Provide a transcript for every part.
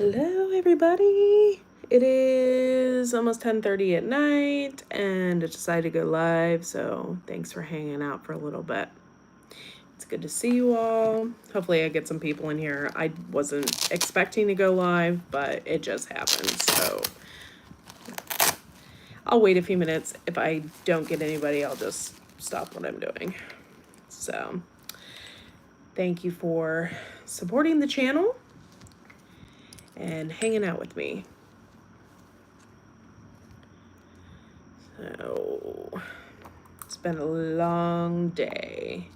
Hello everybody. It is almost 10:30 at night and I decided to go live, so thanks for hanging out for a little bit. It's good to see you all. Hopefully I get some people in here. I wasn't expecting to go live, but it just happened. So I'll wait a few minutes. If I don't get anybody, I'll just stop what I'm doing. So thank you for supporting the channel and hanging out with me. So it's been a long day.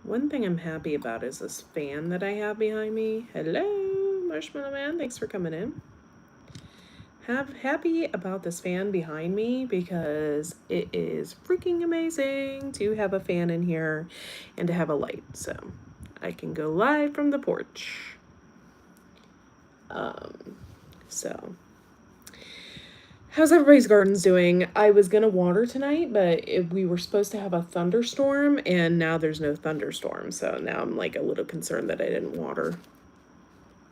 One thing I'm happy about is this fan that I have behind me. Hello, Marshmallow Man. Thanks for coming in. Happy about this fan behind me because it is freaking amazing to have a fan in here and to have a light. So I can go live from the porch. So how's everybody's gardens doing? I was gonna water tonight, but we were supposed to have a thunderstorm, and now there's no thunderstorm. So now I'm like a little concerned that I didn't water.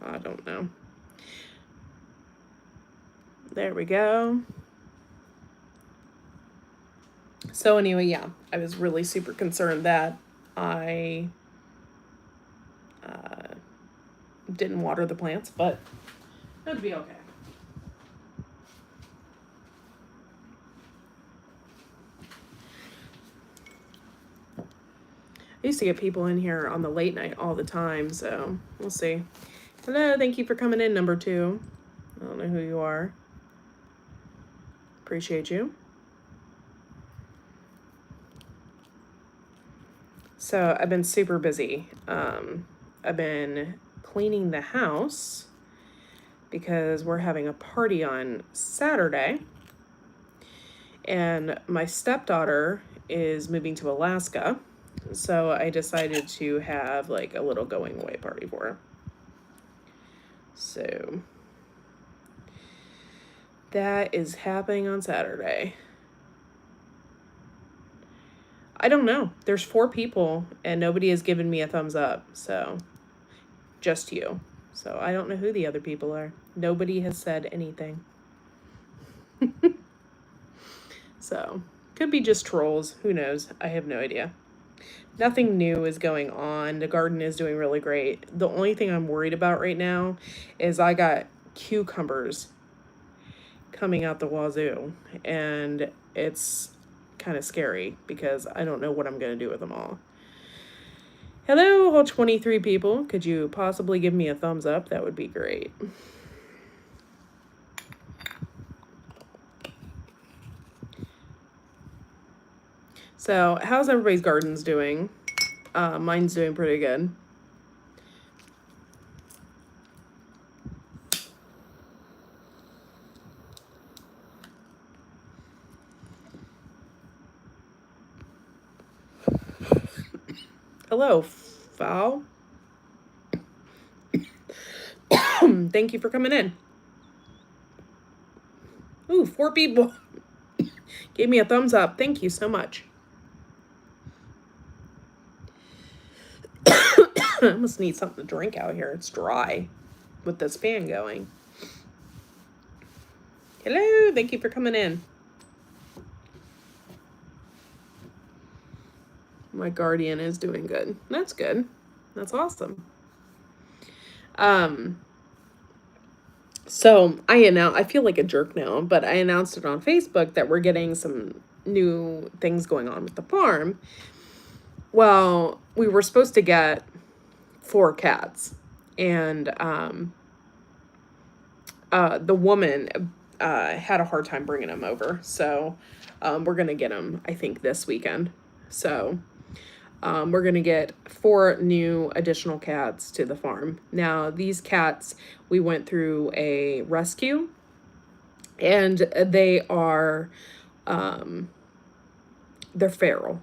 I don't know. There we go. So anyway, yeah, I was really super concerned that I didn't water the plants, but it'd be okay. I used to get people in here on the late night all the time, so we'll see. Hello, thank you for coming in, number 2. I don't know who you are. Appreciate you. So I've been super busy. I've been cleaning the house because we're having a party on Saturday. And my stepdaughter is moving to Alaska. So I decided to have like a little going away party for her. So that is happening on Saturday. I don't know. There's 4 people and nobody has given me a thumbs up. So just you. So I don't know who the other people are. Nobody has said anything. So could be just trolls. Who knows? I have no idea. Nothing new is going on. The garden is doing really great. The only thing I'm worried about right now is I got cucumbers coming out the wazoo, and it's kind of scary because I don't know what I'm going to do with them all. Hello, all 23 people. Could you possibly give me a thumbs up? That would be great. So, how's everybody's gardens doing? Mine's doing pretty good. Hello, Fowl. Thank you for coming in. Ooh, 4 people gave me a thumbs up. Thank you so much. I almost need something to drink out here. It's dry with this fan going. Hello, thank you for coming in. My guardian is doing good. That's good. That's awesome. So I feel like a jerk now, but I announced it on Facebook that we're getting some new things going on with the farm. Well, we were supposed to get 4 cats, and the woman had a hard time bringing them over, so we're gonna get them, I think, this weekend. So we're going to get 4 new additional cats to the farm. Now, these cats, we went through a rescue, and they are, they're feral.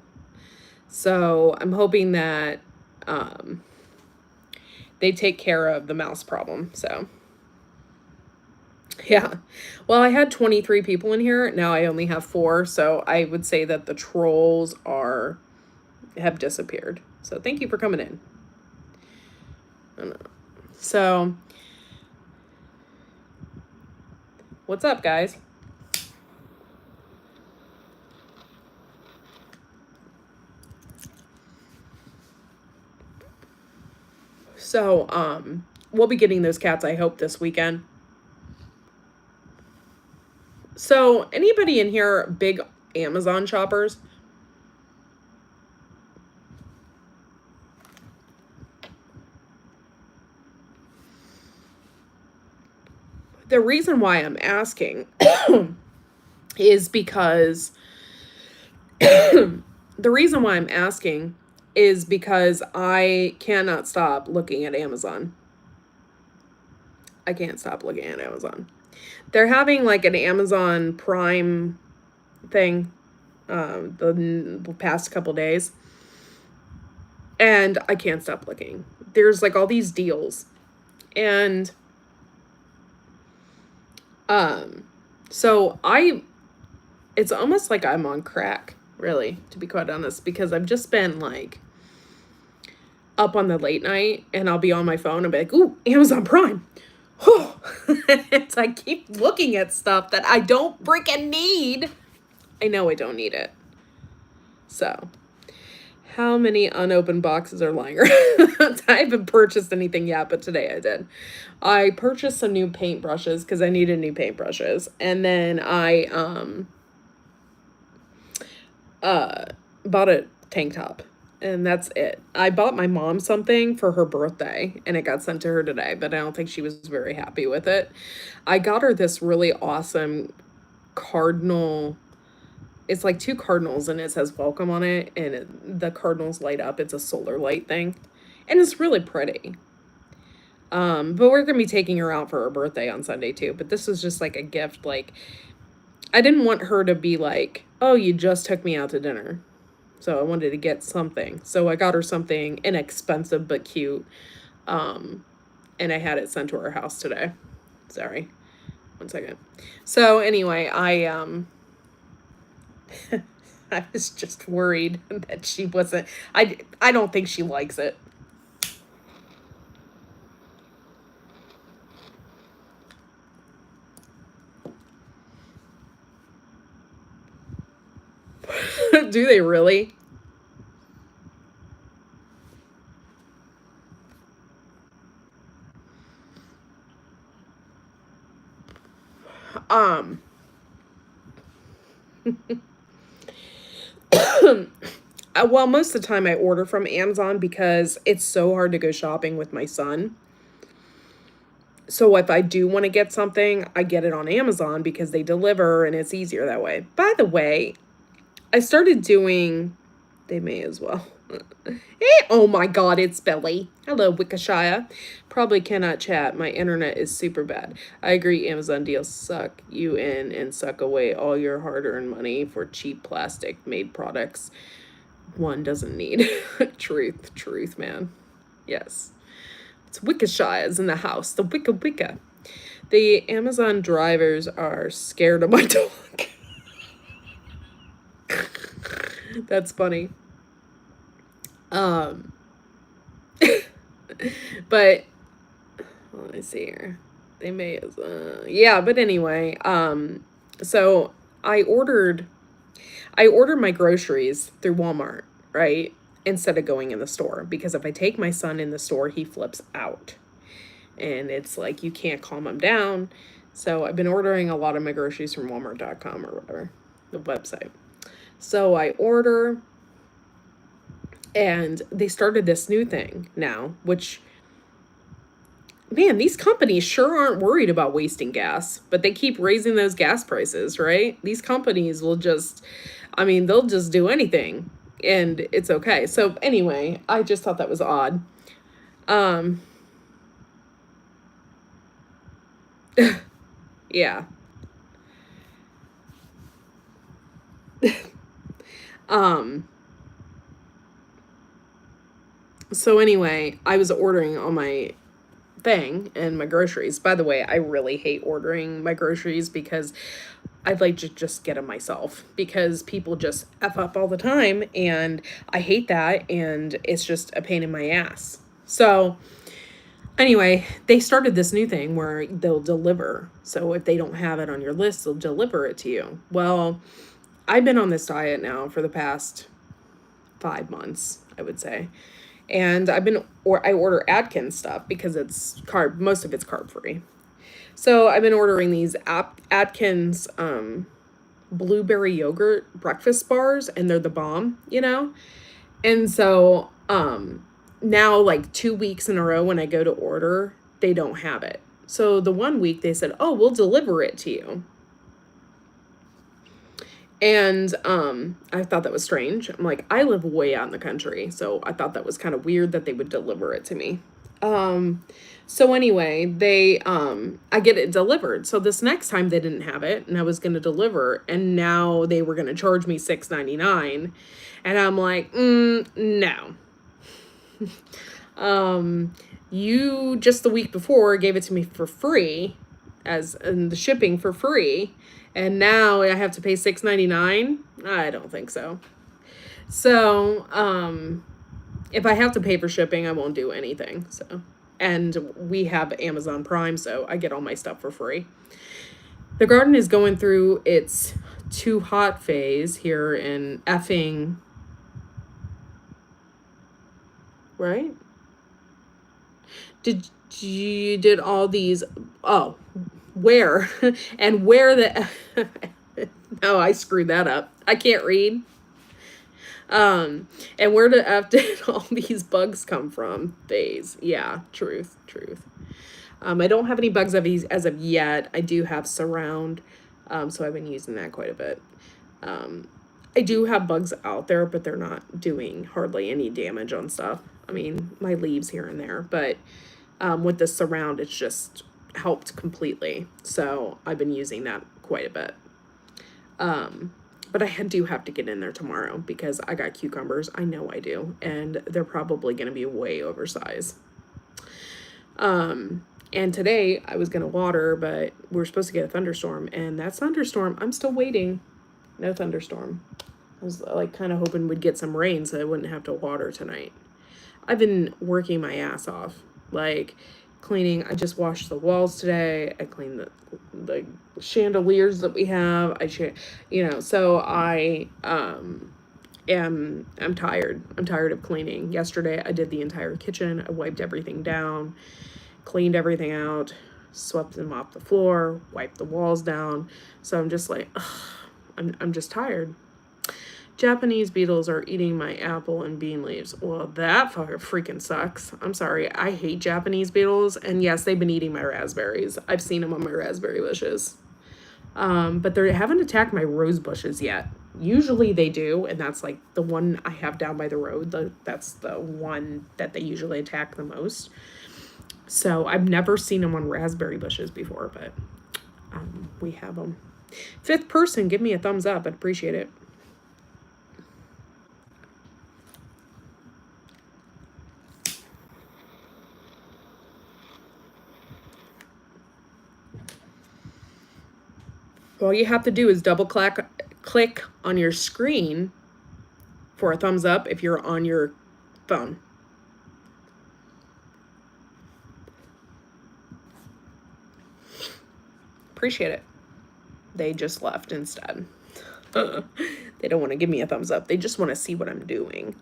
So I'm hoping that they take care of the mouse problem. So, yeah. Well, I had 23 people in here. Now I only have 4. So I would say that the trolls are have disappeared. So thank you for coming in. So, what's up, guys? So, we'll be getting those cats, I hope, this weekend. So, anybody in here big Amazon shoppers? The reason why I'm asking is because I cannot stop looking at Amazon. I can't stop looking at Amazon. They're having like an Amazon Prime thing the past couple days, and I can't stop looking. There's like all these deals, and so it's almost like I'm on crack, really, to be quite honest, because I've just been like up on the late night, and I'll be on my phone and be like, ooh, Amazon Prime. It's I keep looking at stuff that I don't freaking need. I know I don't need it. So, how many unopened boxes are lying around? I haven't purchased anything yet, but today I did. I purchased some new paintbrushes because I needed new paintbrushes, and then I bought a tank top. And that's it. I bought my mom something for her birthday, and it got sent to her today, but I don't think she was very happy with it. I got her this really awesome cardinal. It's like 2 cardinals, and it says welcome on it, and the cardinals light up. It's a solar light thing, and it's really pretty. But we're gonna be taking her out for her birthday on Sunday too. But this was just like a gift. Like, I didn't want her to be like, oh, you just took me out to dinner. So I wanted to get something. So I got her something inexpensive but cute. And I had it sent to her house today. Sorry. 1 second. So anyway, I was just worried that she wasn't. I don't think she likes it. Do they really? Um well, most of the time I order from Amazon because it's so hard to go shopping with my son. So if I do want to get something, I get it on Amazon because they deliver and it's easier that way. By the way, I started doing, they may as well. Oh my god, it's Billy. Hello, Wickashire. Probably cannot chat. My internet is super bad. I agree, Amazon deals suck you in and suck away all your hard-earned money for cheap plastic-made products one doesn't need. Truth, man. Yes. It's Wickashires in the house. The Wicca. The Amazon drivers are scared of my dog. That's funny. But let me see here. They may as yeah, but anyway, so I ordered my groceries through Walmart, right? Instead of going in the store, because if I take my son in the store, he flips out. And it's like you can't calm him down. So I've been ordering a lot of my groceries from Walmart.com or whatever, the website. So I order, and they started this new thing now, which, man, these companies sure aren't worried about wasting gas, but they keep raising those gas prices, right? These companies will just, I mean, they'll just do anything, and it's okay. So anyway, I just thought that was odd. Yeah. So anyway, I was ordering all my thing and my groceries. By the way, I really hate ordering my groceries because I'd like to just get them myself because people just F up all the time and I hate that and it's just a pain in my ass. So, anyway, they started this new thing where they'll deliver. So, if they don't have it on your list, they'll deliver it to you. Well, I've been on this diet now for the past 5 months, I would say. And I order Atkins stuff because most of it's carb free. So I've been ordering these Atkins blueberry yogurt breakfast bars, and they're the bomb. And so now, like 2 weeks in a row, when I go to order, they don't have it. So the one week they said, "Oh, we'll deliver it to you." And I thought that was strange. I'm like, I live way out in the country, so I thought that was kind of weird that they would deliver it to me. So anyway, I get it delivered. So this next time they didn't have it, and I was gonna deliver, and now they were gonna charge me $6.99, and I'm like, no. You just the week before gave it to me for free, and the shipping for free, and now I have to pay $6.99. I don't think so. So, if I have to pay for shipping, I won't do anything. So, and we have Amazon Prime, so I get all my stuff for free. The garden is going through its too hot phase here in effing, right? Did all these, oh, where and where the no, I screwed that up. I can't read. And where the F did all these bugs come from? Phase. Yeah, truth. I don't have any bugs as of yet. I do have Surround, so I've been using that quite a bit. I do have bugs out there, but they're not doing hardly any damage on stuff. I mean, my leaves here and there, but with the Surround, it's just helped completely. So I've been using that quite a bit. But I do have to get in there tomorrow because I got cucumbers. I know I do. And they're probably going to be way oversized. And today I was going to water, but we're supposed to get a thunderstorm. And that thunderstorm, I'm still waiting. No thunderstorm. I was like kind of hoping we'd get some rain so I wouldn't have to water tonight. I've been working my ass off. Like cleaning. I just washed the walls today. I cleaned the chandeliers that we have. So I'm tired. I'm tired of cleaning. Yesterday I did the entire kitchen. I wiped everything down, cleaned everything out, swept them off the floor, wiped the walls down. So I'm just like, ugh, I'm just tired. Japanese beetles are eating my apple and bean leaves. Well, that freaking sucks. I'm sorry. I hate Japanese beetles. And yes, they've been eating my raspberries. I've seen them on my raspberry bushes. But they haven't attacked my rose bushes yet. Usually they do. And that's like the one I have down by the road. That's the one that they usually attack the most. So I've never seen them on raspberry bushes before, but we have them. 5th person, give me a thumbs up. I'd appreciate it. All you have to do is double click on your screen for a thumbs up if you're on your phone. Appreciate it. They just left instead. They don't want to give me a thumbs up. They just want to see what I'm doing.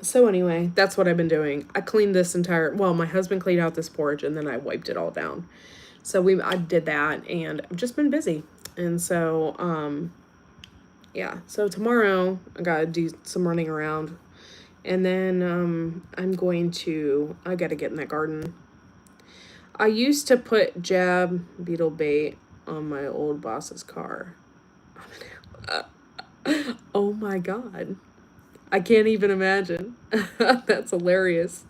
So anyway, that's what I've been doing. I cleaned this my husband cleaned out this porch and then I wiped it all down. So I did that and I've just been busy. And so, yeah. So tomorrow I gotta do some running around. And then, I gotta get in that garden. I used to put jab beetle bait on my old boss's car. Oh my God. I can't even imagine. That's hilarious.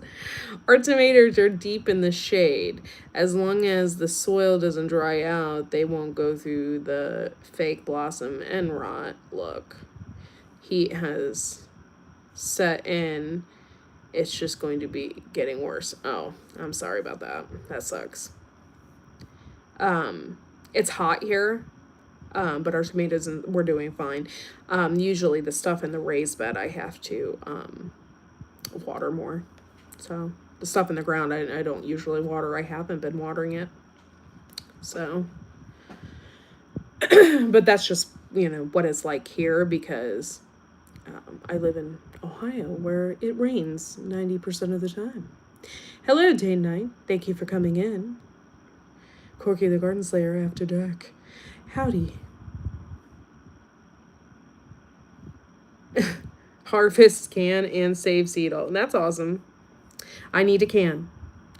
Our tomatoes are deep in the shade. As long as the soil doesn't dry out, they won't go through the fake blossom and rot. Look, heat has set in. It's just going to be getting worse. Oh, I'm sorry about that. That sucks. It's hot here, but our tomatoes, we're doing fine. Usually the stuff in the raised bed I have to water more. So the stuff in the ground I don't usually water. I haven't been watering it. So, but that's just, what it's like here because I live in Ohio where it rains 90% of the time. Hello, Day Night. Thank you for coming in. Corky the Garden Slayer After Dark. Howdy. Harvest, can, and save seed. That's awesome. I need a can.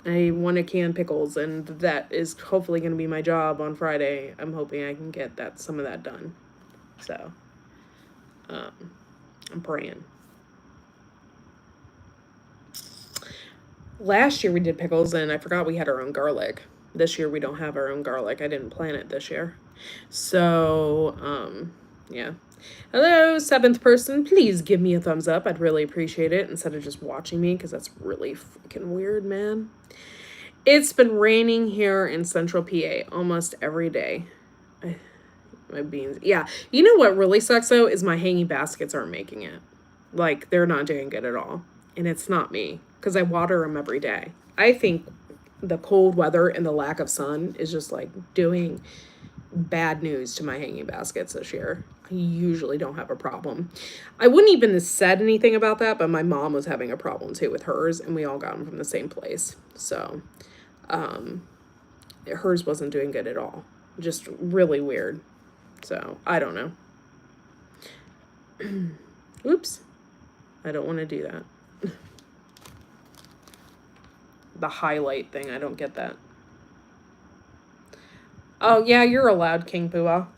I want to can pickles, and that is hopefully going to be my job on Friday. I'm hoping I can get some of that done. So, I'm praying. Last year we did pickles, and I forgot we had our own garlic. This year we don't have our own garlic. I didn't plant it this year. So, yeah. Hello, 7th person. Please give me a thumbs up. I'd really appreciate it instead of just watching me because that's really freaking weird, man. It's been raining here in Central PA almost every day. My beans. Yeah. You know what really sucks, though, is my hanging baskets aren't making it. Like, they're not doing good at all. And it's not me because I water them every day. I think the cold weather and the lack of sun is just, like, doing bad news to my hanging baskets this year. I usually don't have a problem. I wouldn't even have said anything about that, but my mom was having a problem too with hers, and we all got them from the same place. So, hers wasn't doing good at all. Just really weird. So, I don't know. Oops. I don't want to do that. The highlight thing, I don't get that. Oh, yeah, you're allowed, King Pooah.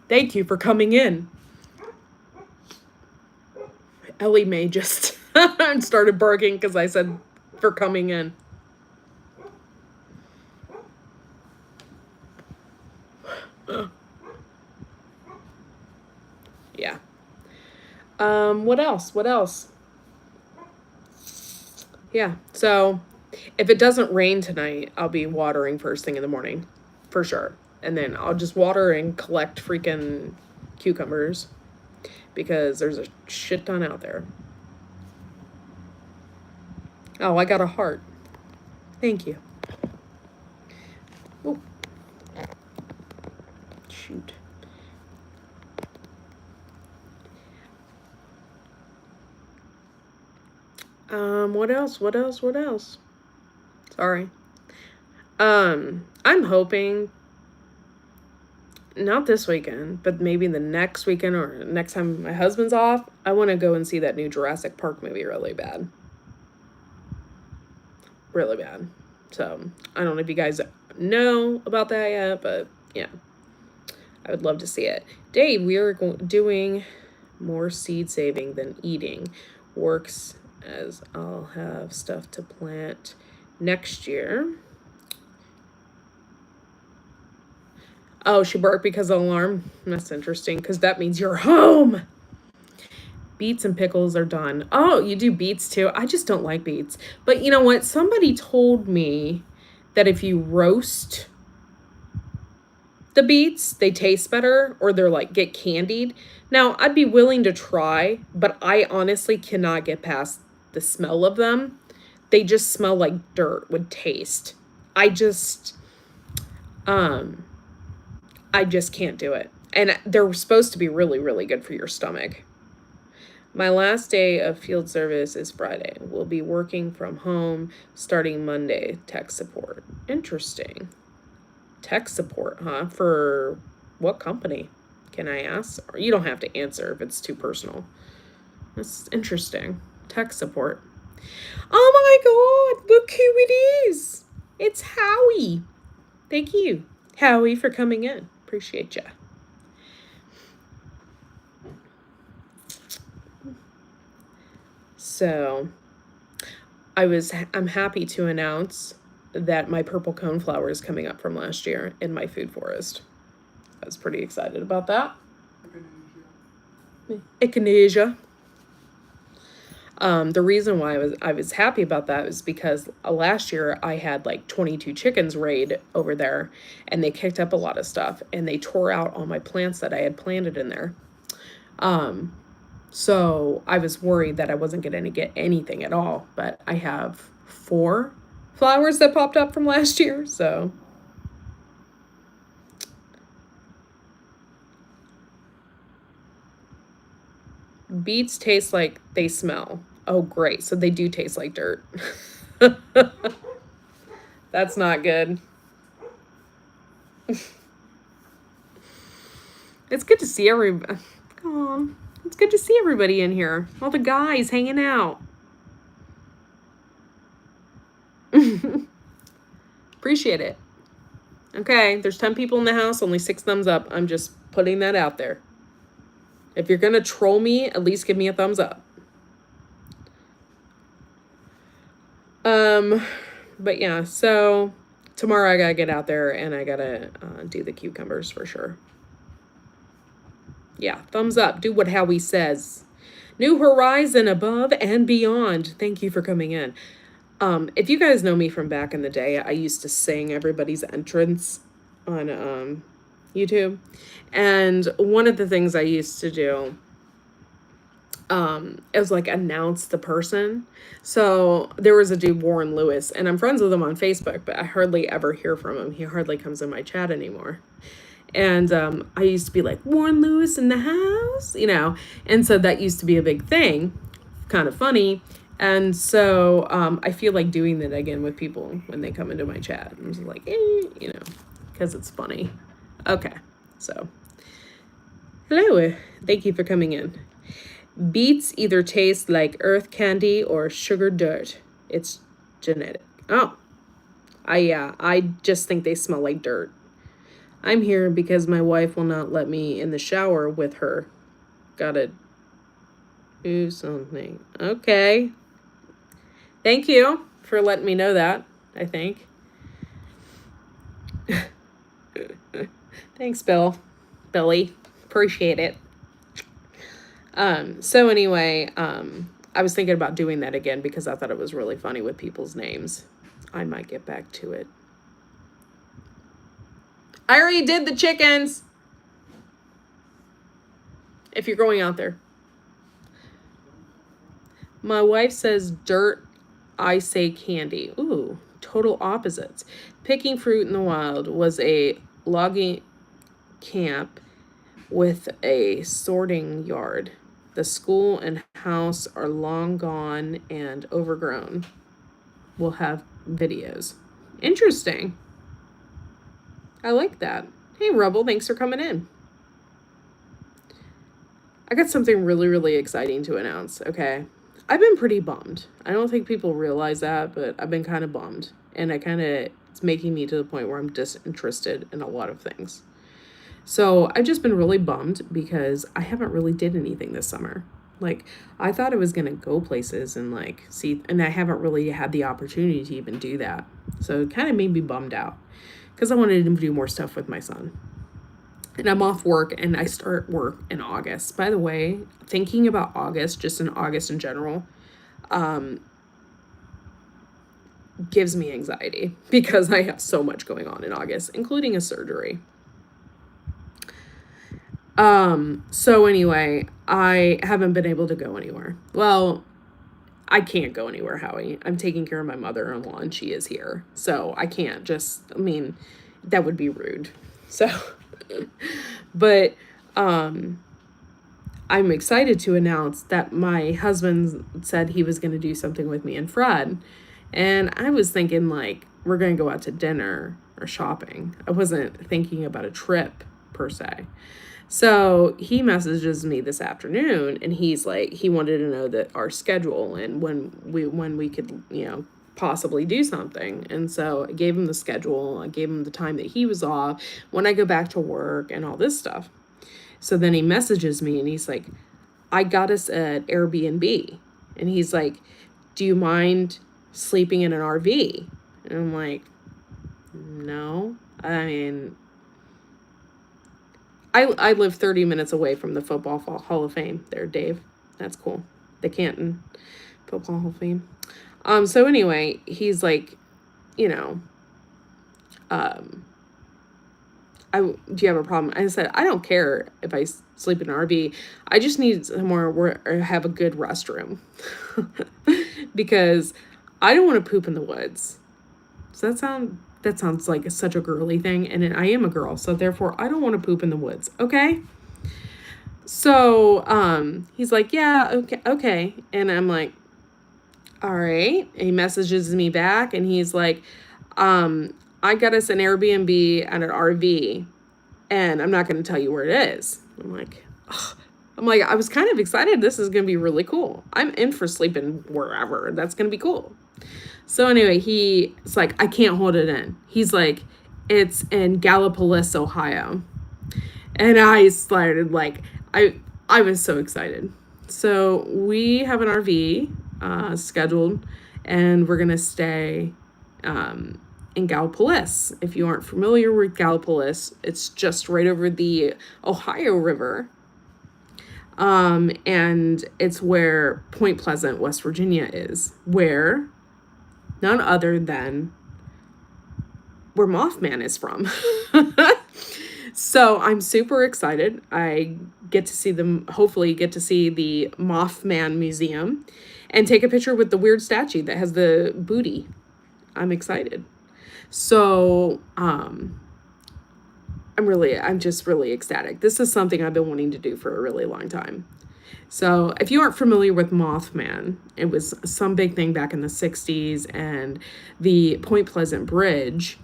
Thank you for coming in. Ellie Mae just started barking because I said for coming in. Yeah. What else? Yeah, so if it doesn't rain tonight, I'll be watering first thing in the morning, for sure. And then I'll just water and collect freaking cucumbers because there's a shit ton out there. Oh, I got a heart. Thank you. Oh. Shoot. What else? Sorry. I'm hoping not this weekend, but maybe the next weekend or next time my husband's off, I want to go and see that new Jurassic Park movie really bad. Really bad. So, I don't know if you guys know about that yet, but yeah. I would love to see it. Dave, we are doing more seed saving than eating. Works as I'll have stuff to plant next year. Oh, she barked because of the alarm. That's interesting because that means you're home. Beets and pickles are done. Oh, you do beets too? I just don't like beets. But you know what? Somebody told me that if you roast the beets, they taste better or they're like get candied. Now, I'd be willing to try, but I honestly cannot get past the smell of them. They just smell like dirt with taste. I just can't do it. And they're supposed to be really, really good for your stomach. My last day of field service is Friday. We'll be working from home starting Monday. Tech support. Interesting. Tech support, huh? For what company? Can I ask? Or you don't have to answer if it's too personal. That's interesting. Tech support. Oh my god, look who it is. It's Howie. Thank you, Howie, for coming in. Appreciate ya. So, I'm happy to announce that my purple coneflower is coming up from last year in my food forest. I was pretty excited about that. Echinacea. The reason why I was happy about that is because last year I had like 22 chickens raid over there, and they kicked up a lot of stuff, and they tore out all my plants that I had planted in there. So I was worried that I wasn't going to get anything at all, but I have 4 flowers that popped up from last year. So beets taste like they smell. Oh, great. So they do taste like dirt. That's not good. It's good to see everybody. Oh, it's good to see everybody in here. All the guys hanging out. Appreciate it. Okay, there's 10 people in the house, only 6 thumbs up. I'm just putting that out there. If you're going to troll me, at least give me a thumbs up. But yeah, so tomorrow I gotta get out there and I gotta do the cucumbers for sure. Yeah, thumbs up. Do what Howie says. New horizon above and beyond. Thank you for coming in. If you guys know me from back in the day, I used to sing everybody's entrance on YouTube. And one of the things I used to do, it was like announce the person. So there was a dude, Warren Lewis, and I'm friends with him on Facebook, but I hardly ever hear from him. He hardly comes in my chat anymore. And I used to be like, Warren Lewis in the house, and so that used to be a big thing, kind of funny. And so I feel like doing that again with people when they come into my chat. I'm just like, because it's funny. Okay, so hello, thank you for coming in. Beets either taste like earth candy or sugar dirt. It's genetic. Oh, I just think they smell like dirt. I'm here because my wife will not let me in the shower with her. Gotta do something. Okay. Thank you for letting me know that, I think. Thanks, Billy. Appreciate it. So anyway, I was thinking about doing that again because I thought it was really funny with people's names. I might get back to it. I already did the chickens. If you're going out there. My wife says dirt, I say candy. Ooh, total opposites. Picking fruit in the wild was a logging camp with a sorting yard. The school and house are long gone and overgrown. We'll have videos. Interesting. I like that. Hey, Rebel, thanks for coming in. I got something really, really exciting to announce, okay? I've been pretty bummed. I don't think people realize that, but I've been kind of bummed. And it's making me to the point where I'm disinterested in a lot of things. So I've just been really bummed because I haven't really did anything this summer. Like, I thought I was going to go places and see, and I haven't really had the opportunity to even do that. So it kind of made me bummed out because I wanted to do more stuff with my son. And I'm off work and I start work in August. By the way, thinking about August, just in August in general, gives me anxiety because I have so much going on in August, including a surgery. So anyway, I haven't been able to go anywhere. Well, I can't go anywhere, Howie. I'm taking care of my mother-in-law and she is here. So I can't that would be rude. So, but, I'm excited to announce that my husband said he was going to do something with me and Fred. And I was thinking we're going to go out to dinner or shopping. I wasn't thinking about a trip per se. So he messages me this afternoon and he's like, he wanted to know that our schedule and when we could, possibly do something. And so I gave him the schedule. I gave him the time that he was off, when I go back to work and all this stuff. So then he messages me and he's like, I got us at Airbnb. And he's like, do you mind sleeping in an RV? And I'm like, no. I live 30 minutes away from the Football Hall of Fame there, Dave. That's cool. The Canton Football Hall of Fame. So anyway, he's like, you know, do you have a problem? I said, I don't care if I sleep in an RV. I just need somewhere where I have a good restroom. Because I don't want to poop in the woods. So that sounds like such a girly thing, and I am a girl, so therefore I don't want to poop in the woods, okay? So, he's like, yeah, okay. And I'm like, all right. And he messages me back, and he's like, I got us an Airbnb and an RV, and I'm not going to tell you where it is. I'm like, ugh. I was kind of excited. This is going to be really cool. I'm in for sleeping wherever. That's going to be cool. So anyway, it's like, I can't hold it in. He's like, it's in Gallipolis, Ohio. And I started like, I was so excited. So we have an RV scheduled, and we're going to stay in Gallipolis. If you aren't familiar with Gallipolis, it's just right over the Ohio River. And it's where Point Pleasant, West Virginia is, where none other than where Mothman is from. So I'm super excited. I get to see hopefully get to see the Mothman Museum and take a picture with the weird statue that has the booty. I'm excited. So, I'm just really ecstatic. This is something I've been wanting to do for a really long time. So if you aren't familiar with Mothman, it was some big thing back in the 60s, and the Point Pleasant Bridge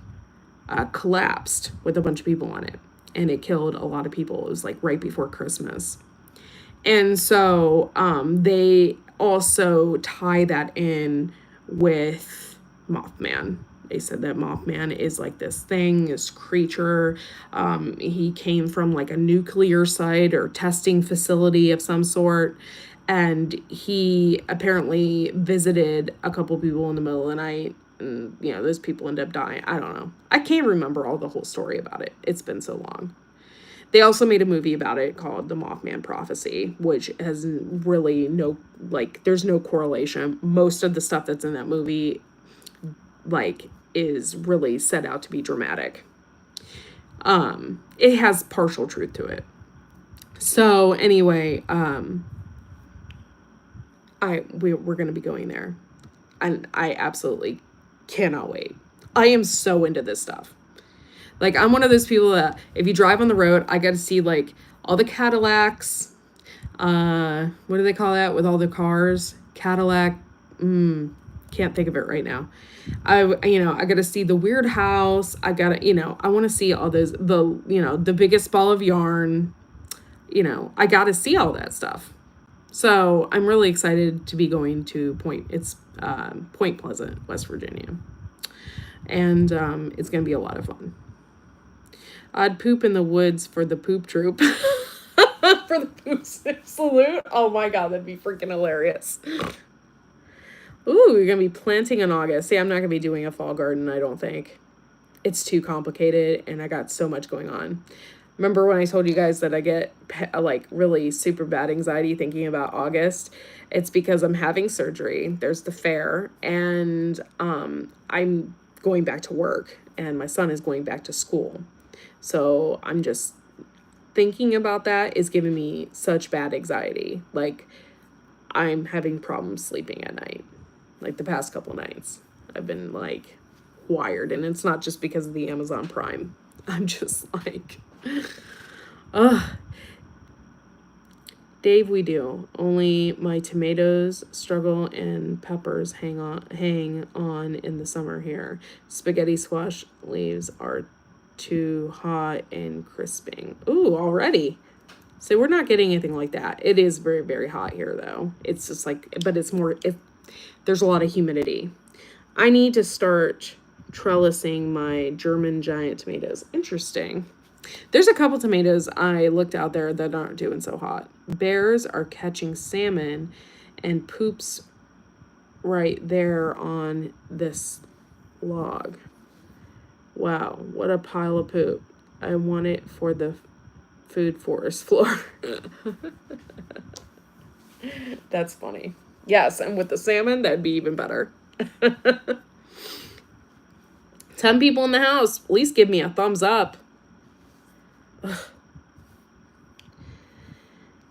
collapsed with a bunch of people on it, and it killed a lot of people. It was like right before Christmas. And so they also tie that in with Mothman. They said that Mothman is like this creature. He came from like a nuclear site or testing facility of some sort. And he apparently visited a couple people in the middle of the night. And, those people end up dying. I don't know. I can't remember all the whole story about it. It's been so long. They also made a movie about it called The Mothman Prophecy, which has really there's no correlation. Most of the stuff that's in that movie, is really set out to be dramatic. It has partial truth to it. So anyway, we're going to be going there, and I absolutely cannot wait. I am so into this stuff. Like, I'm one of those people that if you drive on the road, I got to see like all the Cadillacs. What do they call that with all the cars? Cadillac. Can't think of it right now. I got to see the weird house. I got to, I want to see all those, the biggest ball of yarn. I got to see all that stuff. So I'm really excited to be going to Point Pleasant, West Virginia. And it's going to be a lot of fun. I'd poop in the woods for the poop troop. For the poop salute. Oh my God, that'd be freaking hilarious. Ooh, you're going to be planting in August. See, I'm not going to be doing a fall garden, I don't think. It's too complicated, and I got so much going on. Remember when I told you guys that I get really super bad anxiety thinking about August? It's because I'm having surgery. There's the fair, and I'm going back to work, and my son is going back to school. So I'm just thinking about that is giving me such bad anxiety. Like, I'm having problems sleeping at night. Like the past couple nights, I've been like wired, and it's not just because of the Amazon Prime. I'm just like, Dave, we do. Only my tomatoes struggle and peppers hang on in the summer here. Spaghetti squash leaves are too hot and crisping. Ooh, already. So we're not getting anything like that. It is very, very hot here though. It's just like, but it's more, there's a lot of humidity. I need to start trellising my German giant tomatoes. Interesting. There's a couple tomatoes I looked out there that aren't doing so hot. Bears are catching salmon and poops right there on this log. Wow, what a pile of poop. I want it for the food forest floor. That's funny. Yes, and with the salmon, that'd be even better. 10 people in the house. At least give me a thumbs up. Ugh.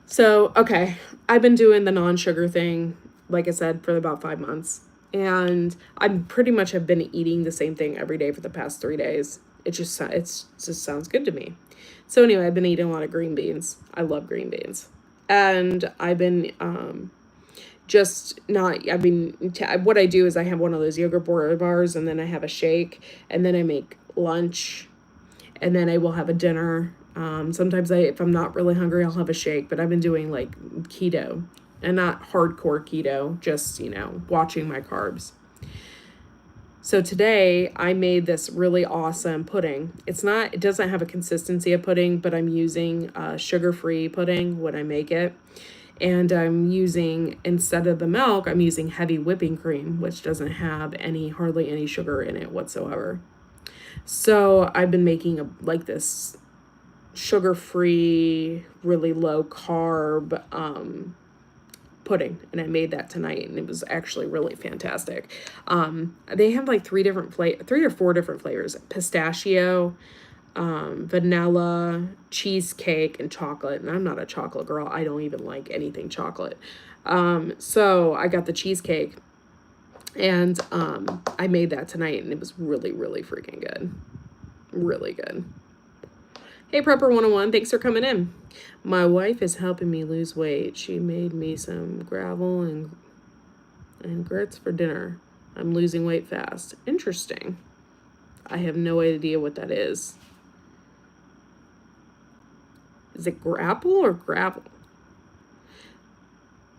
So, okay. I've been doing the non-sugar thing, like I said, for about 5 months. And I pretty much have been eating the same thing every day for the past 3 days. It just sounds good to me. So anyway, I've been eating a lot of green beans. I love green beans. And I've been just not, I mean, what I do is I have one of those yogurt bars, and then I have a shake, and then I make lunch, and then I will have a dinner. Sometimes if I'm not really hungry, I'll have a shake, but I've been doing like keto, and not hardcore keto, just, watching my carbs. So today I made this really awesome pudding. It doesn't have a consistency of pudding, but I'm using sugar-free pudding when I make it. And I'm using, instead of the milk, I'm using heavy whipping cream, which doesn't have hardly any sugar in it whatsoever. So I've been making like this sugar-free, really low carb pudding, and I made that tonight, and it was actually really fantastic. They have like three or four different flavors: pistachio, vanilla, cheesecake, and chocolate. And I'm not a chocolate girl. I don't even like anything chocolate. So I got the cheesecake, and I made that tonight, and it was really, really freaking good. Really good. Hey, Prepper 101, thanks for coming in. My wife is helping me lose weight. She made me some gravel and grits for dinner. I'm losing weight fast. Interesting. I have no idea what that is. Is it grapple or gravel?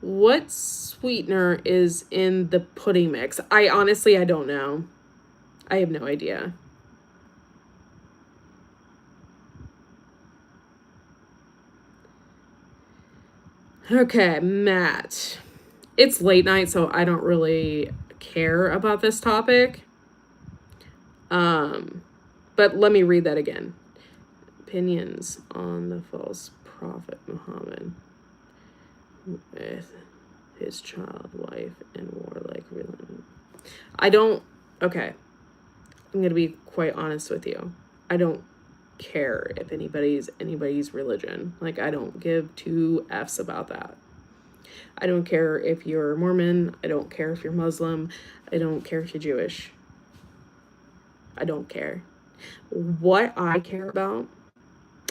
What sweetener is in the pudding mix? I don't know. I have no idea. Okay, Matt. It's late night, so I don't really care about this topic. But let me read that again. Opinions on the false prophet Muhammad with his child, wife, and warlike religion. Okay. I'm going to be quite honest with you. I don't care if anybody's religion. Like, I don't give two F's about that. I don't care if you're Mormon. I don't care if you're Muslim. I don't care if you're Jewish. I don't care. What I care about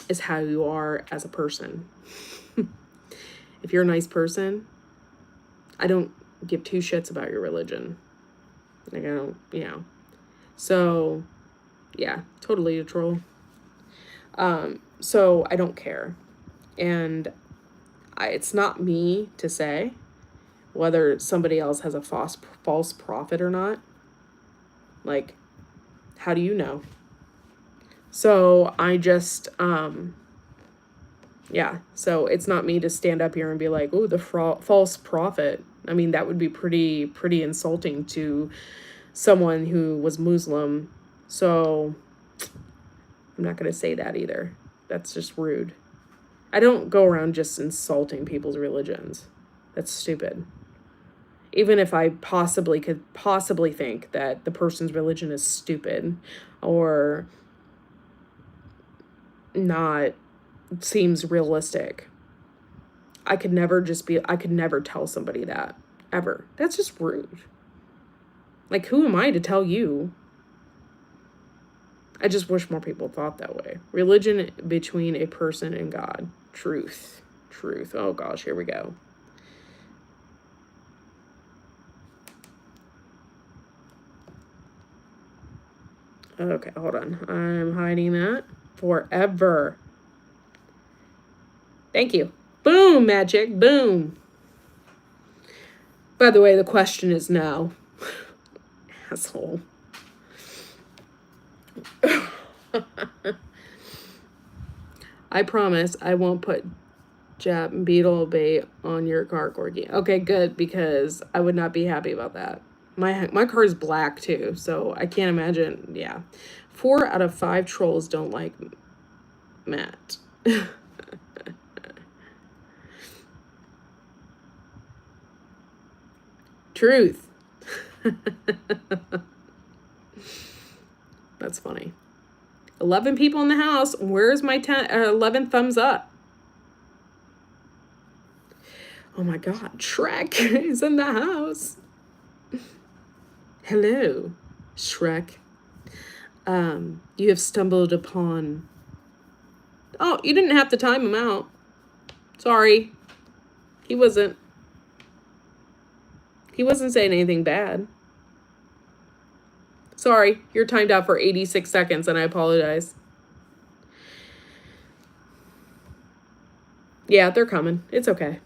is how you are as a person. If you're a nice person, I don't give two shits about your religion. Like, I don't, So, yeah, totally a troll. So I don't care. And it's not me to say whether somebody else has a false prophet or not. Like, how do you know? So I just, so it's not me to stand up here and be like, oh, the false prophet. I mean, that would be pretty insulting to someone who was Muslim. So I'm not going to say that either. That's just rude. I don't go around just insulting people's religions. That's stupid. Even if I could possibly think that the person's religion is stupid or not seems realistic, I could never tell somebody that, ever. That's just rude. Like, who am I to tell you? I just wish more people thought that way. Religion between a person and God. Truth. Oh gosh, here we go. Okay, hold on. I'm hiding that forever. Thank you. Boom, magic. Boom. By the way, the question is no. Asshole. I promise I won't put Jap beetle bait on your car, Corgi. Okay, good, because I would not be happy about that. My car is black too, so I can't imagine. Yeah. 4 out of 5 trolls don't like Matt. Truth. That's funny. 11 people in the house. Where's my 11 thumbs up? Oh my God, Shrek is in the house. Hello, Shrek. You have stumbled upon... Oh, you didn't have to time him out. Sorry. He wasn't saying anything bad. Sorry, you're timed out for 86 seconds, and I apologize. Yeah, they're coming. It's okay.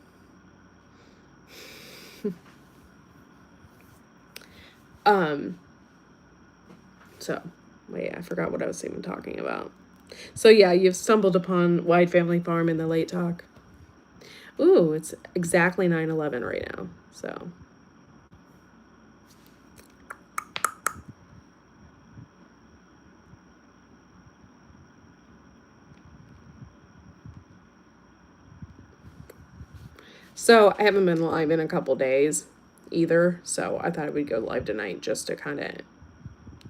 So, wait, I forgot what I was even talking about. So, yeah, you've stumbled upon Wide Family Farm in the late talk. Ooh, it's exactly 9/11 right now, so... So, I haven't been live in a couple days either, so I thought I would go live tonight just to kind of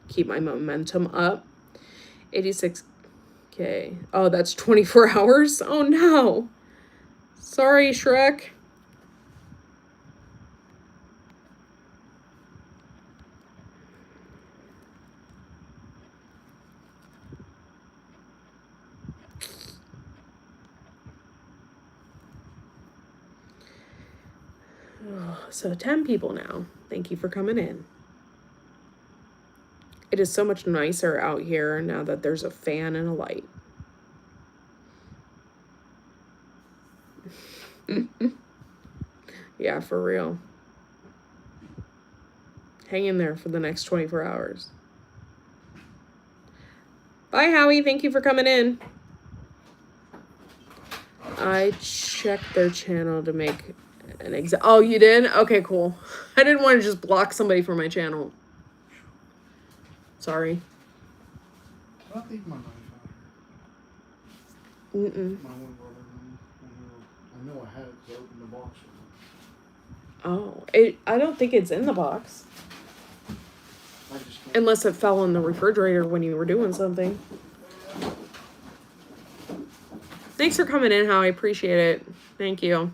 keep my momentum up. 86K. Oh, that's 24 hours? Oh, no. Sorry, Shrek. So 10 people now. Thank you for coming in. It is so much nicer out here now that there's a fan and a light. Yeah, for real. Hang in there for the next 24 hours. Bye, Howie. Thank you for coming in. I checked their channel to make an Oh, you did? Okay, cool. I didn't want to just block somebody from my channel. Sorry. I think my knife out here. My one brother, I know I had it to open the box. Oh, I don't think it's in the box. Unless it fell in the refrigerator when you were doing something. Thanks for coming in, Howie. I appreciate it. Thank you.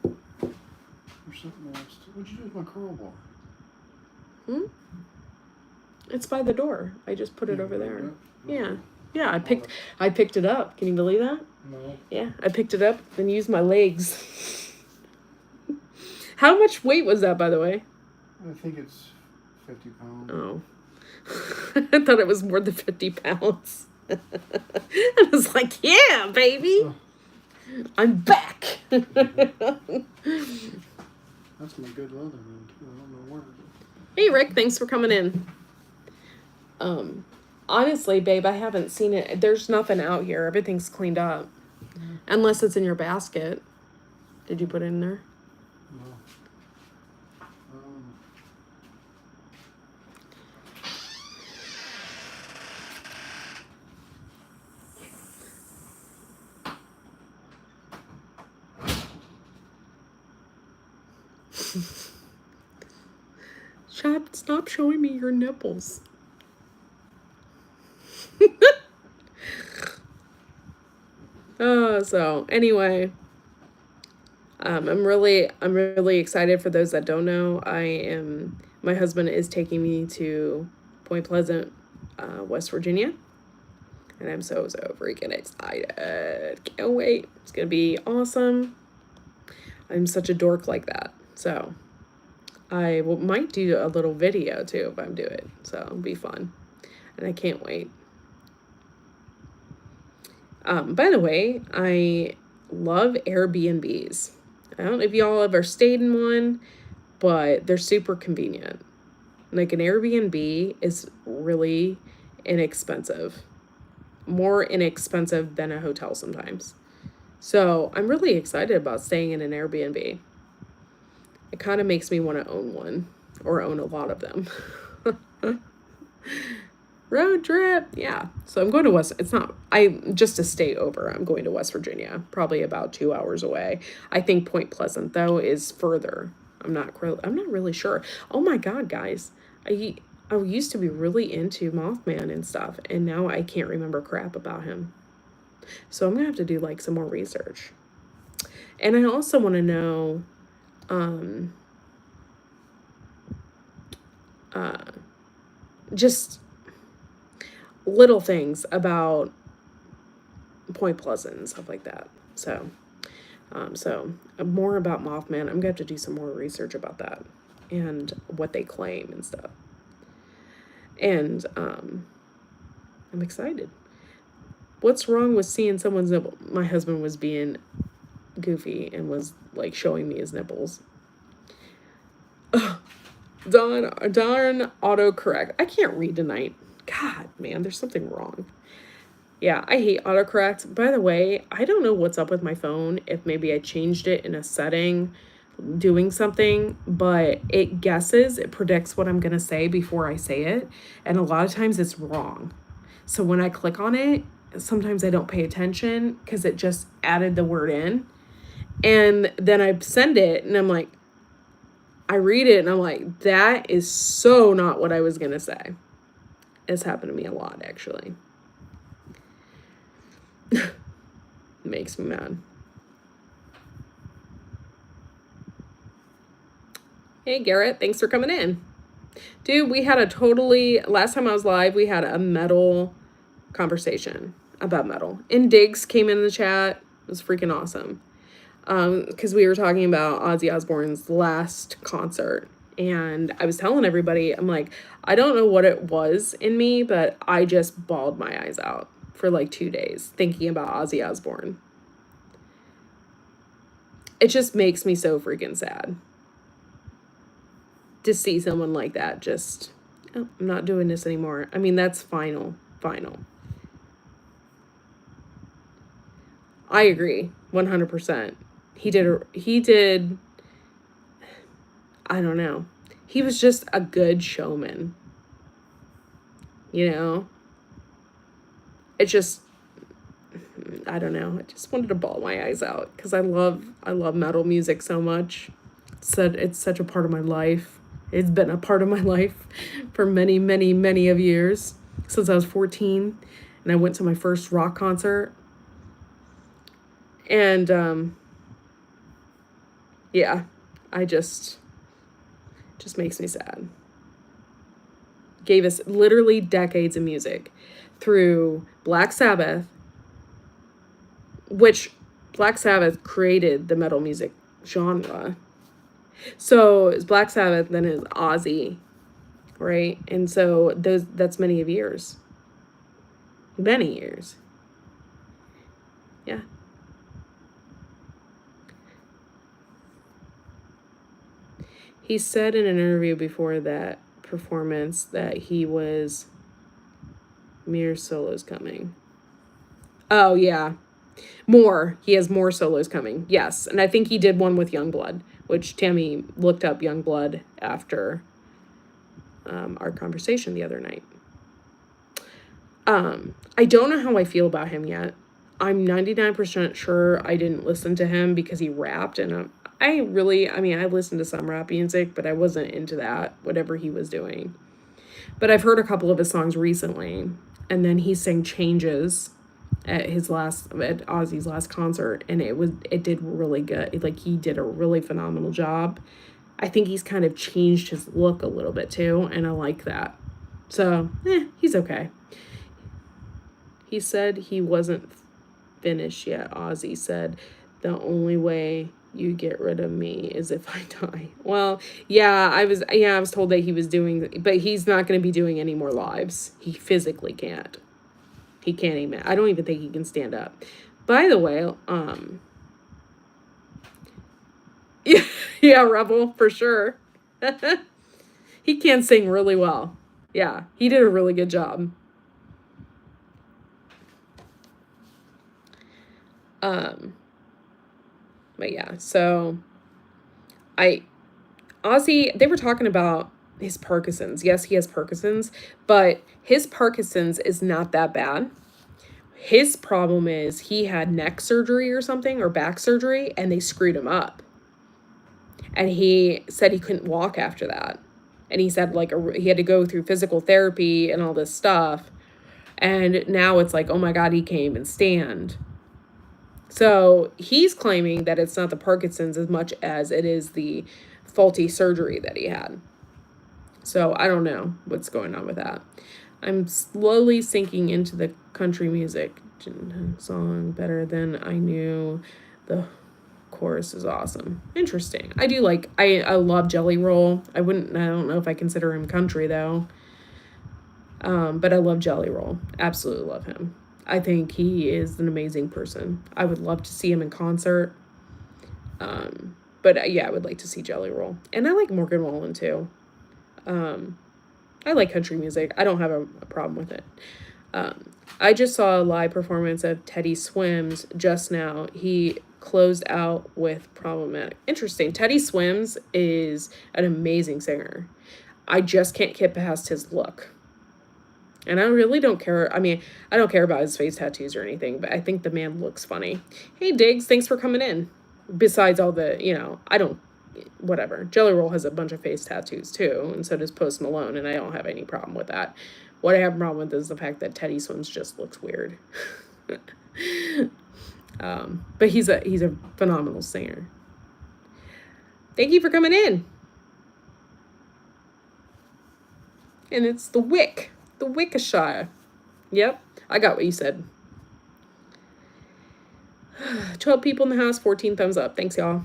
There's something else. What'd you do with my crowbar? It's by the door. I just put it over there. Yeah. Yeah, I picked it up. Can you believe that? No. Yeah, I picked it up and used my legs. How much weight was that, by the way? I think it's 50 pounds. Oh. I thought it was more than 50 pounds. I was like, yeah, baby. I'm back. That's my good leather, man, too. I don't know where it is. Hey, Rick. Thanks for coming in. Honestly, babe, I haven't seen it. There's nothing out here. Everything's cleaned up. Unless it's in your basket. Did you put it in there? No. Stop showing me your nipples. So anyway, I'm really excited. For those that don't know, my husband is taking me to Point Pleasant, West Virginia, and I'm so freaking excited. Can't wait. It's gonna be awesome. I'm such a dork like that, so I might do a little video too if I'm doing it, so it'll be fun, and I can't wait. By the way, I love Airbnbs. I don't know if y'all ever stayed in one, but they're super convenient. Like, an Airbnb is really inexpensive. More inexpensive than a hotel sometimes. So I'm really excited about staying in an Airbnb. It kind of makes me want to own one, or own a lot of them. Road trip, yeah. So I'm going to just to stay over, I'm going to West Virginia, probably about 2 hours away. I think Point Pleasant, though, is further. I'm not really sure. Oh my God, guys. I used to be really into Mothman and stuff, and now I can't remember crap about him. So I'm gonna have to do like some more research. And I also want to know, just little things about Point Pleasant and stuff like that. So, more about Mothman. I'm gonna have to do some more research about that and what they claim and stuff. And I'm excited. What's wrong with seeing someone's nipple? My husband was being goofy and was like showing me his nipples. Darn autocorrect. I can't read tonight. God, man, there's something wrong. Yeah, I hate autocorrect. By the way, I don't know what's up with my phone, if maybe I changed it in a setting doing something, but it guesses, it predicts what I'm going to say before I say it. And a lot of times it's wrong. So when I click on it, sometimes I don't pay attention because it just added the word in. And then I send it and I'm like, I read it and I'm like, that is so not what I was going to say. It's happened to me a lot, actually. Makes me mad. Hey, Garrett, thanks for coming in. Dude, we had last time I was live, we had a metal conversation about metal. And Diggs came in the chat. It was freaking awesome. Because we were talking about Ozzy Osbourne's last concert. And I was telling everybody, I'm like, I don't know what it was in me, but I just bawled my eyes out for like 2 days thinking about Ozzy Osbourne. It just makes me so freaking sad to see someone like that just, oh, I'm not doing this anymore. I mean, that's final. I agree 100%. He did, I don't know. He was just a good showman. You know? It just, I don't know. I just wanted to bawl my eyes out because I love metal music so much. It's such a part of my life. It's been a part of my life for many, many, many of years, since I was 14 and I went to my first rock concert. And yeah, I just makes me sad. Gave us literally decades of music through Black Sabbath, which Black Sabbath created the metal music genre. So it's Black Sabbath, then it's Ozzy, right? And so that's many of years. Many years. Yeah. He said in an interview before that performance that he was mere solos coming. Oh, yeah. He has more solos coming. Yes. And I think he did one with Youngblood, which Tammy looked up Youngblood after our conversation the other night. I don't know how I feel about him yet. I'm 99% sure I didn't listen to him because he rapped, and I listened to some rap music, but I wasn't into that, whatever he was doing. But I've heard a couple of his songs recently, and then he sang Changes at Ozzy's last concert, and it did really good. Like, he did a really phenomenal job. I think he's kind of changed his look a little bit too, and I like that. So, he's okay. He said he wasn't finished yet. Ozzy said, the only way you get rid of me is if I die. Well, I was told that he was doing, but he's not going to be doing any more lives. He physically can't. He can't even, I don't even think he can stand up. By the way, yeah, Rebel, for sure. He can sing really well. Yeah, he did a really good job. But yeah, so Ozzy, they were talking about his Parkinson's. Yes, he has Parkinson's, but his Parkinson's is not that bad. His problem is he had neck surgery or something, or back surgery, and they screwed him up. And he said he couldn't walk after that. And he said, like, he had to go through physical therapy and all this stuff. And now it's like, oh my God, he can't even stand. So he's claiming that it's not the Parkinson's as much as it is the faulty surgery that he had. So I don't know what's going on with that. I'm slowly sinking into the country music song better than I knew. The chorus is awesome. Interesting. I do like, I love Jelly Roll. I don't know if I consider him country though. But I love Jelly Roll. Absolutely love him. I think he is an amazing person. I would love to see him in concert. But yeah, I would like to see Jelly Roll. And I like Morgan Wallen too. I like country music. I don't have a problem with it. I just saw a live performance of Teddy Swims just now. He closed out with Problematic. Interesting. Teddy Swims is an amazing singer. I just can't get past his look. And I really don't care. I mean, I don't care about his face tattoos or anything, but I think the man looks funny. Hey, Diggs, thanks for coming in. Besides all the, whatever. Jelly Roll has a bunch of face tattoos too, and so does Post Malone, and I don't have any problem with that. What I have a problem with is the fact that Teddy Swims just looks weird. But he's a phenomenal singer. Thank you for coming in. And it's the Wick. The Wickshire. Yep, I got what you said. 12 people in the house, 14 thumbs up. Thanks, y'all.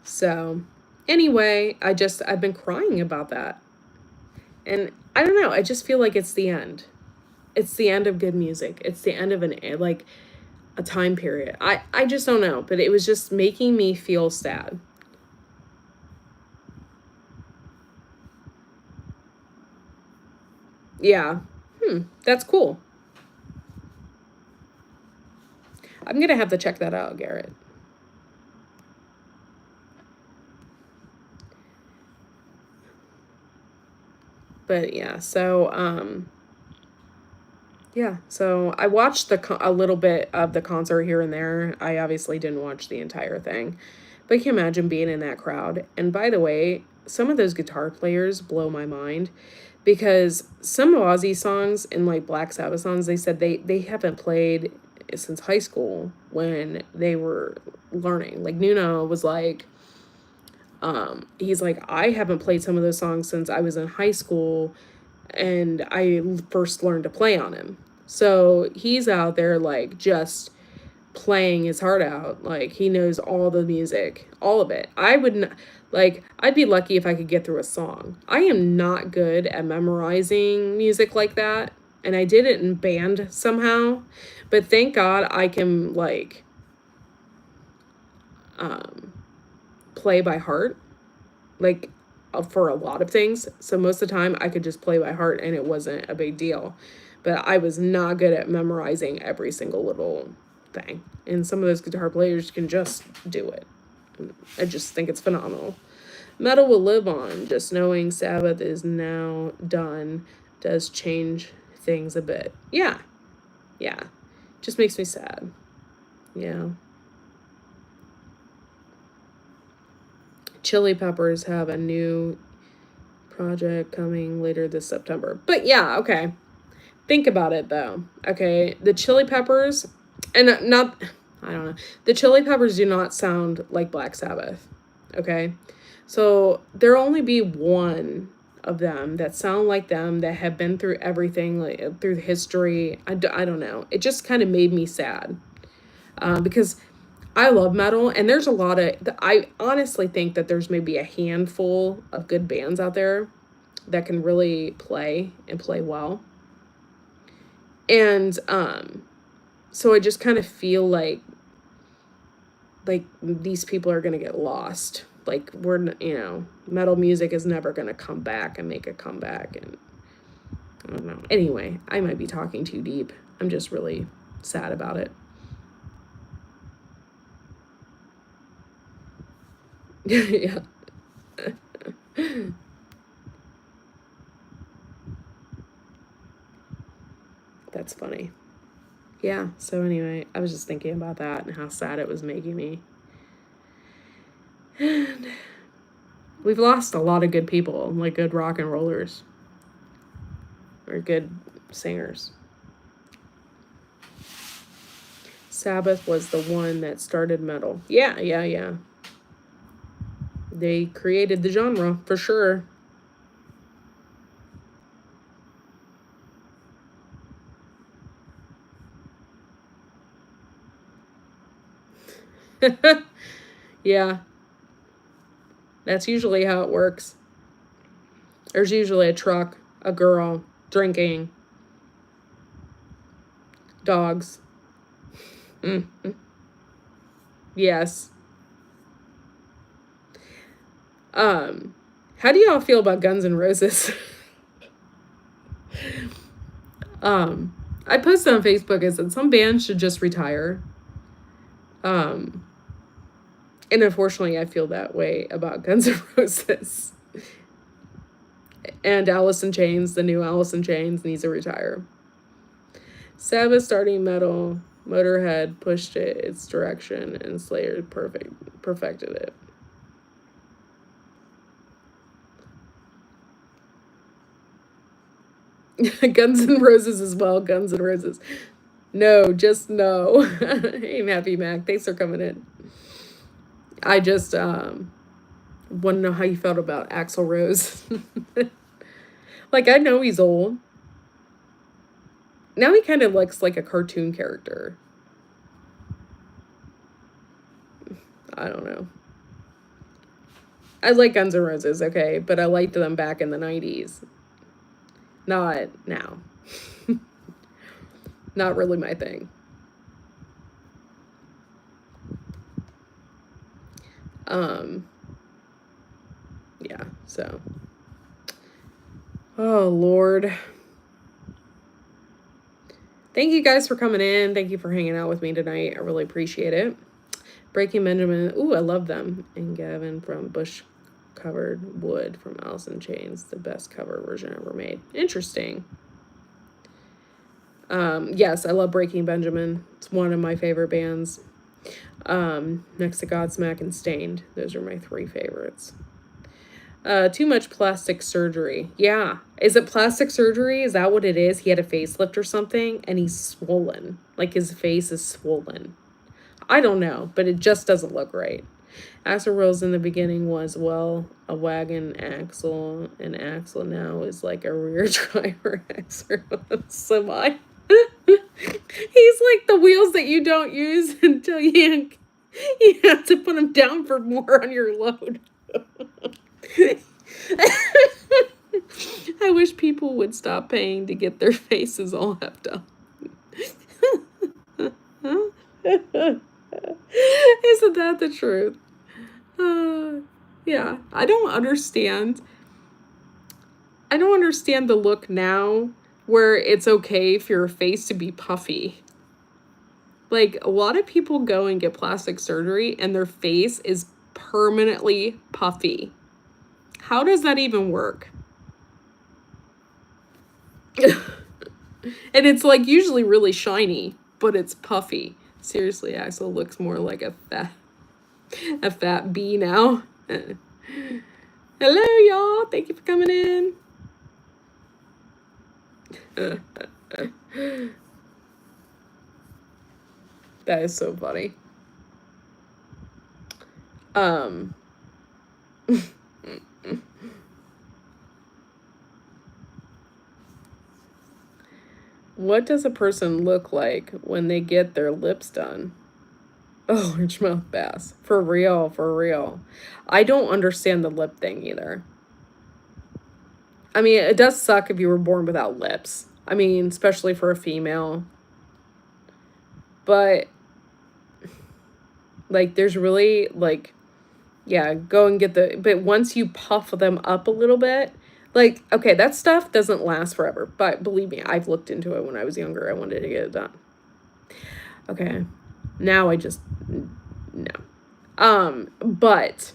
So, anyway, I've been crying about that. And I don't know, I just feel like it's the end. It's the end of good music. It's the end of a time period. I just don't know, but it was just making me feel sad. Yeah. That's cool. I'm going to have to check that out, Garrett. But yeah, so so I watched a little bit of the concert here and there. I obviously didn't watch the entire thing. But you can imagine being in that crowd. And by the way, some of those guitar players blow my mind. Because some Ozzy songs and like Black Sabbath songs, they said they haven't played since high school when they were learning. Like Nuno was like, he's like, I haven't played some of those songs since I was in high school and I first learned to play on him. So he's out there like just playing his heart out. Like he knows all the music, all of it. I wouldn't like, I'd be lucky if I could get through a song. I am not good at memorizing music like that. And I did it in band somehow, but thank God I can like, play by heart, like for a lot of things. So most of the time I could just play by heart and it wasn't a big deal, but I was not good at memorizing every single little thing. And some of those guitar players can just do it. I just think it's phenomenal. Metal will live on. Just knowing Sabbath is now done does change things a bit. Yeah. Just makes me sad. Yeah. Chili Peppers have a new project coming later this September. But yeah, okay. Think about it though. Okay, the Chili Peppers, and I don't know. The Chili Peppers do not sound like Black Sabbath. Okay, so there'll only be one of them that sound like them, that have been through everything, like through history. I don't know. It just kind of made me sad, because I love metal, and there's a lot of, I honestly think that there's maybe a handful of good bands out there that can really play and play well. And so I just kind of feel like these people are going to get lost. Like metal music is never going to come back and make a comeback. And I don't know. Anyway, I might be talking too deep. I'm just really sad about it. Yeah. That's funny. yeah, so anyway, I was just thinking about that and how sad it was making me. And we've lost a lot of good people, like good rock and rollers or good singers. Sabbath was the one that started metal. Yeah. They created the genre for sure. Yeah, that's usually how it works. There's usually a truck, a girl, drinking, dogs. Mm-hmm. Yes. How do y'all feel about Guns N' Roses? I posted on Facebook. I said some bands should just retire. And unfortunately, I feel that way about Guns N' Roses. And Alice in Chains, the new Alice in Chains, needs to retire. Sabbath starting metal, Motorhead pushed it its direction, and Slayer perfected it. Guns N' Roses as well. Guns N' Roses. No, just no. Hey, Happy Mac. Thanks for coming in. I just want to know how you felt about Axl Rose. Like, I know he's old. Now he kind of looks like a cartoon character. I don't know. I like Guns N' Roses, okay, but I liked them back in the 90s. Not now. Not really my thing. Yeah, so. Oh, Lord. Thank you guys for coming in. Thank you for hanging out with me tonight. I really appreciate it. Breaking Benjamin. Ooh, I love them. And Gavin from Bush Covered Wood from Alice in Chains. The best cover version ever made. Interesting. Yes, I love Breaking Benjamin. It's one of my favorite bands. Next to Godsmack and Stained. Those are my 3 favorites. Too much plastic surgery. Yeah. Is it plastic surgery? Is that what it is? He had a facelift or something and he's swollen. Like his face is swollen. I don't know, but it just doesn't look right. Axl Rose in the beginning was, well, a wagon axle, and axle now is like a rear driver axle. Semi. He's like the wheels that you don't use until you have to put them down for more on your load. I wish people would stop paying to get their faces all effed up. Isn't that the truth? Yeah, I don't understand the look now where it's okay for your face to be puffy. Like, a lot of people go and get plastic surgery and their face is permanently puffy. How does that even work? And it's like usually really shiny, but it's puffy. Seriously, Axl looks more like a fat bee now. Hello, y'all. Thank you for coming in. That is so funny. What does a person look like when they get their lips done? Oh, largemouth bass. For real, for real. I don't understand the lip thing either. I mean, it does suck if you were born without lips. I mean, especially for a female. But, like, there's really, like, yeah, go and get but once you puff them up a little bit, like, okay, that stuff doesn't last forever. But believe me, I've looked into it when I was younger. I wanted to get it done. Okay. Now I just, no. But,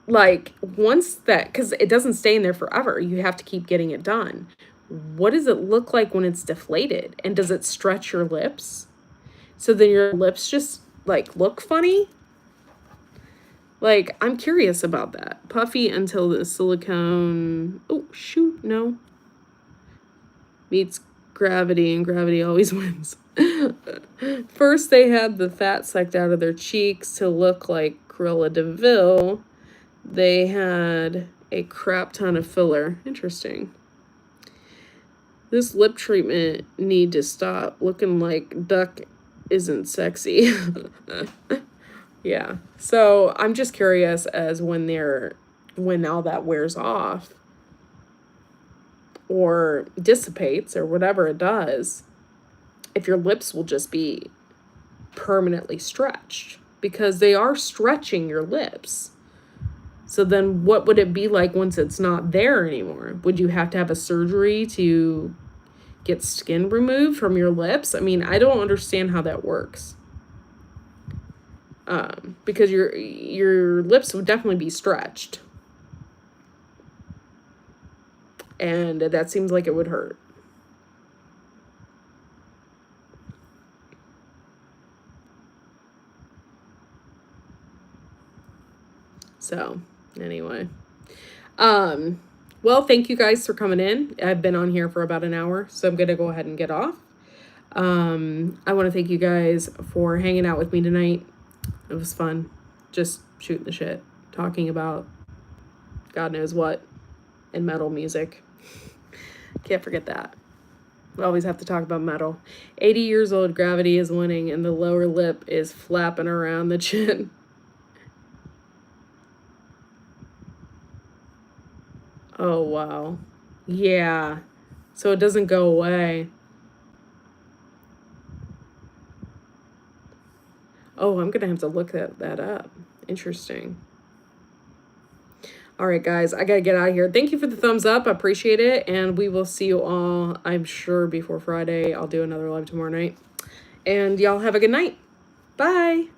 like, once that, because it doesn't stay in there forever. You have to keep getting it done. what does it look like when it's deflated? And does it stretch your lips? So then your lips just like look funny? Like, I'm curious about that. Puffy until the silicone, oh shoot, no. Meets gravity, and gravity always wins. First they had the fat sucked out of their cheeks to look like Cruella de Vil. They had a crap ton of filler. Interesting. This lip treatment need to stop looking like Duck isn't sexy. Yeah. So I'm just curious as when all that wears off or dissipates or whatever it does, if your lips will just be permanently stretched, because they are stretching your lips. So then what would it be like once it's not there anymore? Would you have to have a surgery to get skin removed from your lips? I mean, I don't understand how that works. Because your lips would definitely be stretched. And that seems like it would hurt. So, anyway. Well, thank you guys for coming in. I've been on here for about an hour, so I'm going to go ahead and get off. I want to thank you guys for hanging out with me tonight. It was fun. Just shooting the shit. Talking about God knows what. And metal music. Can't forget that. We always have to talk about metal. 80 years old, gravity is winning, and the lower lip is flapping around the chin. Oh, wow. Yeah. So it doesn't go away. Oh, I'm going to have to look that up. Interesting. All right, guys, I got to get out of here. Thank you for the thumbs up. I appreciate it. And we will see you all, I'm sure, before Friday. I'll do another live tomorrow night. And y'all have a good night. Bye.